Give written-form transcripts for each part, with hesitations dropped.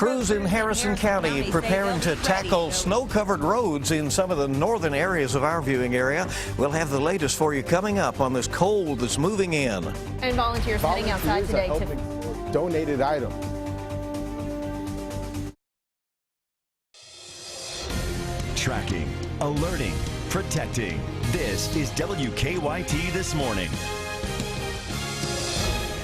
Crews in Harrison County preparing to tackle snow-covered roads in some of the northern areas of our viewing area. We'll have the latest for you coming up on this cold that's moving in. And volunteers heading outside today to donated items. Tracking, alerting, protecting. This is WKYT This Morning.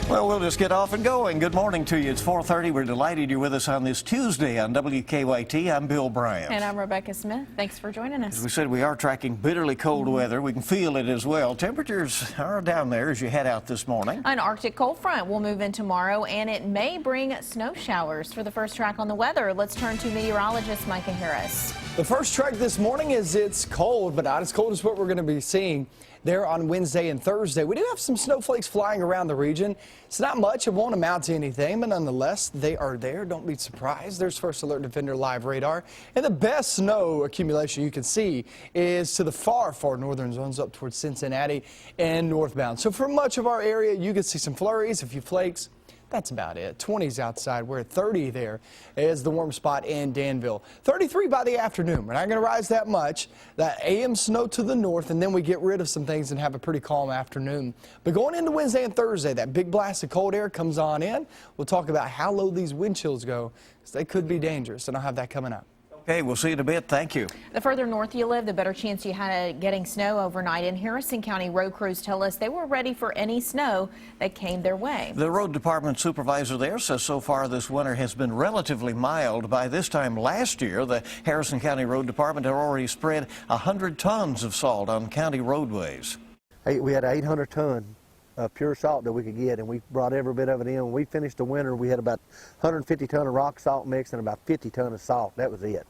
Well, we'll just get off and going. Good morning to you. It's 4:30. We're delighted you're with us on this Tuesday on WKYT. I'm Bill Bryant. And I'm Rebecca Smith. Thanks for joining us. As we said, we are tracking bitterly cold weather. We can feel it as well. Temperatures are down there as you head out this morning. An Arctic cold front will move in tomorrow, and it may bring snow showers. For the first track on the weather, let's turn to meteorologist Micah Harris. The first track this morning is it's cold, but not as cold as what we're going to be seeing there on Wednesday and Thursday. We do have some snowflakes flying around the region. It's not much. It won't amount to anything, but nonetheless, they are there. Don't be surprised. There's First Alert Defender live radar. And the best snow accumulation you can see is to the far northern zones up towards Cincinnati and northbound. So for much of our area, you can see some flurries, a few flakes. That's about it. 20s outside. We're at 30 there is the warm spot in Danville. 33 by the afternoon. We're not going to rise that much. That AM snow to the north, and then we get rid of some things and have a pretty calm afternoon. But going into Wednesday and Thursday, that big blast of cold air comes on in. We'll talk about how low these wind chills go, because they could be dangerous, and I'll have that coming up. Okay, we'll see you in a bit. Thank you. The further north you live, the better chance you had of getting snow overnight. In Harrison County, road crews tell us they were ready for any snow that came their way. The road department supervisor there says so far this winter has been relatively mild. By this time last year, the Harrison County Road Department had already spread 100 tons of salt on county roadways. We had 800 ton of pure salt that we could get, and we brought every bit of it in. When we finished the winter, we had about 150 ton of rock salt mix and about 50 ton of salt. That was it.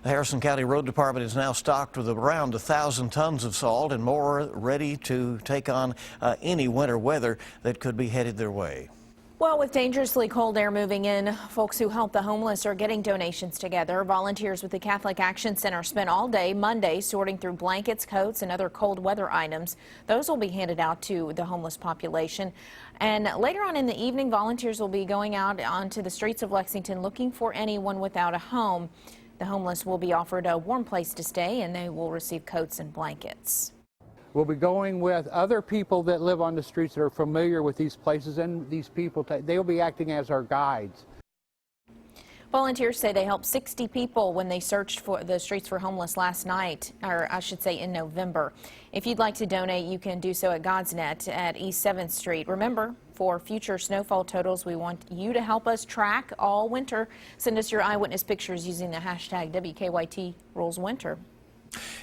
The Harrison County Road Department is now stocked with around 1,000 tons of salt and more, ready to take on any winter weather that could be headed their way. Well, with dangerously cold air moving in, folks who help the homeless are getting donations together. Volunteers with the Catholic Action Center spent all day Monday sorting through blankets, coats, and other cold weather items. Those will be handed out to the homeless population. And later on in the evening, volunteers will be going out onto the streets of Lexington looking for anyone without a home. The homeless will be offered a warm place to stay, and they will receive coats and blankets. We'll be going with other people that live on the streets that are familiar with these places, and these people, they'll be acting as our guides. Volunteers say they helped 60 people when they searched for the streets for homeless last night, or I should say in November. If you'd like to donate, you can do so at God's Net at East 7th Street. Remember, for future snowfall totals, we want you to help us track all winter. Send us your eyewitness pictures using the hashtag WKYT Rules Winter.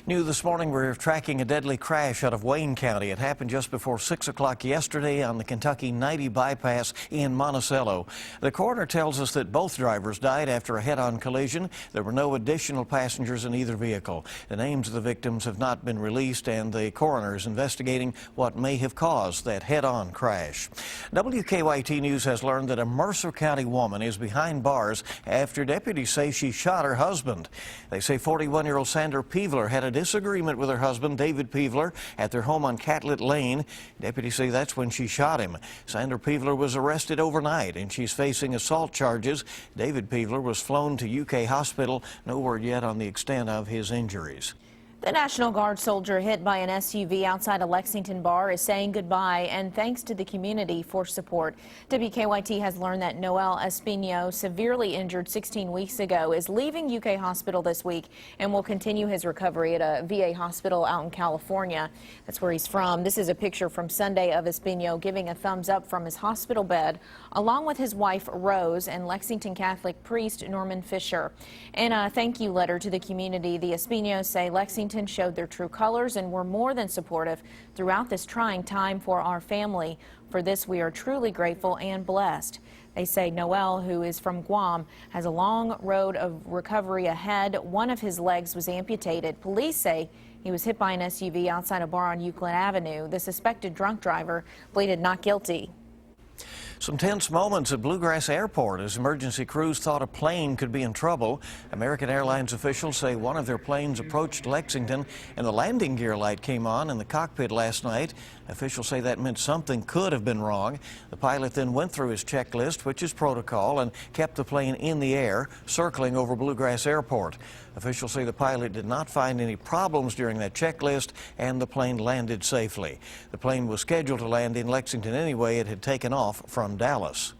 New this morning, we're tracking a deadly crash out of Wayne County. It happened just before 6 o'clock yesterday on the Kentucky 90 bypass in Monticello. The coroner tells us that both drivers died after a head-on collision. There were no additional passengers in either vehicle. The names of the victims have not been released, and the coroner is investigating what may have caused that head-on crash. WKYT News has learned that a Mercer County woman is behind bars after deputies say she shot her husband. They say 41-year-old Sandra Peevler had a disagreement with her husband, David Peevler, at their home on Catlett Lane. Deputies say that's when she shot him. Sandra Peevler was arrested overnight, and she's facing assault charges. David Peevler was flown to UK Hospital. No word yet on the extent of his injuries. The National Guard soldier hit by an SUV outside a Lexington bar is saying goodbye and thanks to the community for support. WKYT has learned that Noel Espino, severely injured 16 weeks ago, is leaving UK Hospital this week and will continue his recovery at a VA hospital out in California. That's where he's from. This is a picture from Sunday of Espino giving a thumbs up from his hospital bed, along with his wife Rose and Lexington Catholic priest Norman Fisher. In a thank you letter to the community, the Espinos say Lexington showed their true colors and were more than supportive throughout this trying time for our family. For this, we are truly grateful and blessed. They say Noel, who is from Guam, has a long road of recovery ahead. One of his legs was amputated. Police say he was hit by an SUV outside a bar on Euclid Avenue. The suspected drunk driver pleaded not guilty. Some tense moments at Bluegrass Airport as emergency crews thought a plane could be in trouble. American Airlines officials say one of their planes approached Lexington and the landing gear light came on in the cockpit last night. Officials say that meant something could have been wrong. The pilot then went through his checklist, which is protocol, and kept the plane in the air, circling over Bluegrass Airport. Officials say the pilot did not find any problems during that checklist and the plane landed safely. The plane was scheduled to land in Lexington anyway. It had taken off from Dallas.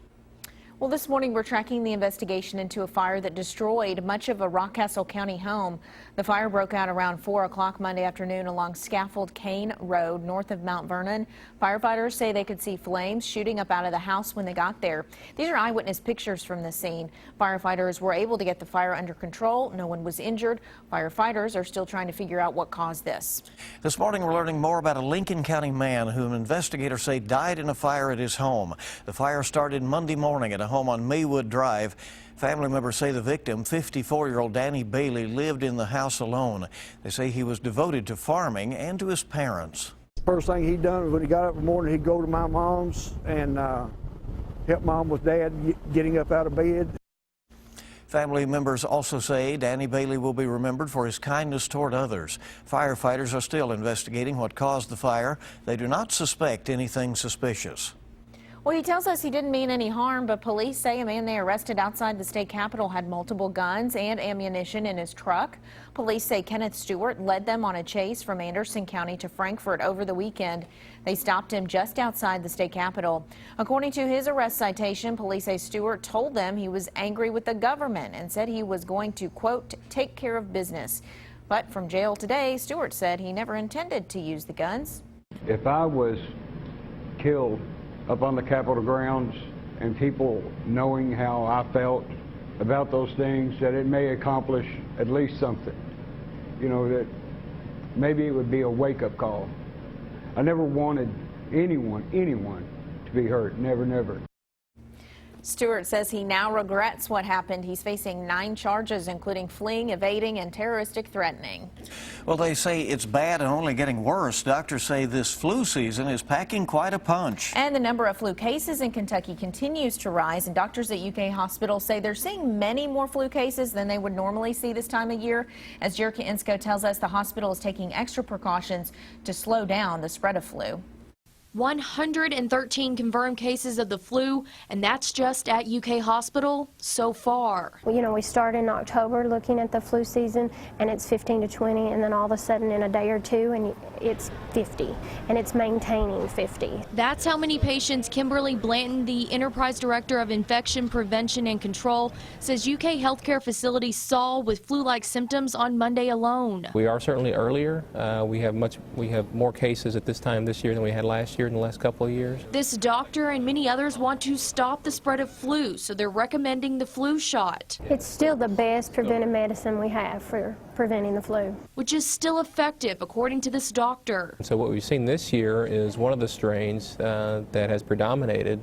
Well, this morning we're tracking the investigation into a fire that destroyed much of a Rockcastle County home. The fire broke out around 4 o'clock Monday afternoon along Scaffold Cane Road north of Mount Vernon. Firefighters say they could see flames shooting up out of the house when they got there. These are eyewitness pictures from the scene. Firefighters were able to get the fire under control. No one was injured. Firefighters are still trying to figure out what caused this. This morning we're learning more about a Lincoln County man whom investigators say died in a fire at his home. The fire started Monday morning at a home on Maywood Drive. Family members say the victim, 54-year-old Danny Bailey, lived in the house alone. They say he was devoted to farming and to his parents. First thing he done was when he got up in the morning, he'd go to my mom's and help mom with dad getting up out of bed. Family members also say Danny Bailey will be remembered for his kindness toward others. Firefighters are still investigating what caused the fire. They do not suspect anything suspicious. Well, he tells us he didn't mean any harm, but police say a man they arrested outside the state capitol had multiple guns and ammunition in his truck. Police say Kenneth Stewart led them on a chase from Anderson County to Frankfort over the weekend. They stopped him just outside the state capitol. According to his arrest citation, police say Stewart told them he was angry with the government and said he was going to, quote, take care of business. But from jail today, Stewart said he never intended to use the guns. If I was killed up on the Capitol grounds and people knowing how I felt about those things, that it may accomplish at least something. You know, that maybe it would be a wake-up call. I never wanted anyone to be hurt. Never, never. Stewart says he now regrets what happened. He's facing 9 charges, including fleeing, evading, and terroristic threatening. Well, they say it's bad and only getting worse. Doctors say this flu season is packing quite a punch. And the number of flu cases in Kentucky continues to rise, and doctors at UK Hospital say they're seeing many more flu cases than they would normally see this time of year. As Jerka Insko tells us, the hospital is taking extra precautions to slow down the spread of flu. 113 confirmed cases of the flu, and that's just at UK Hospital so far. Well, you know, we started in October looking at the flu season, and it's 15 to 20, and then all of a sudden in a day or two, and it's 50, and it's maintaining 50. That's how many patients Kimberly Blanton, the Enterprise Director of Infection Prevention and Control, says UK healthcare facilities saw with flu-like symptoms on Monday alone. We are certainly earlier. We have more cases at this time this year than we had last year in the last couple of years. This doctor and many others want to stop the spread of flu, so they're recommending the flu shot. It's still the best preventive medicine we have for preventing the flu, which is still effective, according to this doctor. So what we've seen this year is one of the strains that has predominated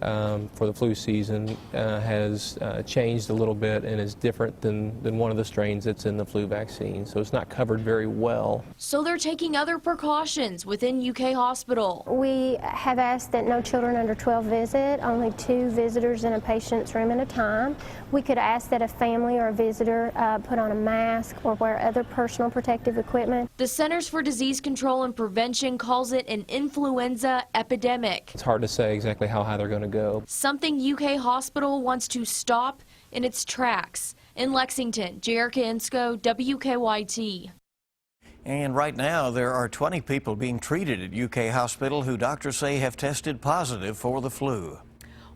for the flu season has changed a little bit and is different than one of the strains that's in the flu vaccine. So it's not covered very well. So they're taking other precautions within UK Hospital. We have asked that no children under 12 visit, only 2 visitors in a patient's room at a time. We could ask that a family or a visitor put on a mask or wear other personal protective equipment. The Centers for Disease Control and Prevention calls it an influenza epidemic. It's hard to say exactly how high they're going to go. Something UK Hospital wants to stop in its tracks. In Lexington, Jerka Insko, WKYT. And right now there are 20 people being treated at UK Hospital who doctors say have tested positive for the flu.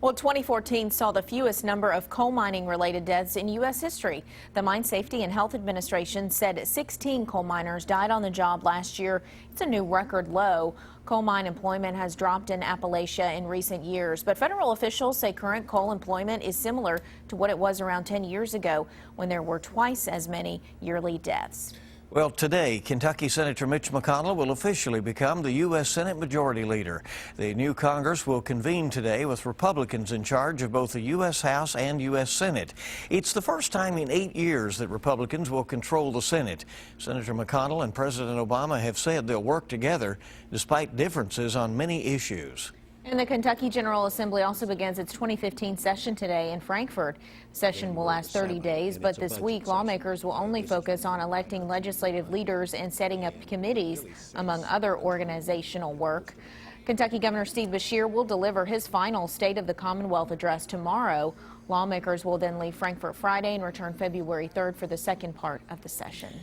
Well, 2014 saw the fewest number of coal mining related deaths in U.S. history. The Mine Safety and Health Administration said 16 coal miners died on the job last year. It's a new record low. Coal mine employment has dropped in Appalachia in recent years, but federal officials say current coal employment is similar to what it was around 10 years ago when there were twice as many yearly deaths. Well, today, Kentucky Senator Mitch McConnell will officially become the U.S. Senate Majority Leader. The new Congress will convene today with Republicans in charge of both the U.S. House and U.S. Senate. It's the first time in 8 years that Republicans will control the Senate. Senator McConnell and President Obama have said they'll work together despite differences on many issues. And the Kentucky General Assembly also begins its 2015 session today in Frankfort. The session will last 30 days, but this week lawmakers will only focus on electing legislative leaders and setting up committees, among other organizational work. Kentucky Governor Steve Beshear will deliver his final State of the Commonwealth address tomorrow. Lawmakers will then leave Frankfort Friday and return February 3rd for the second part of the session.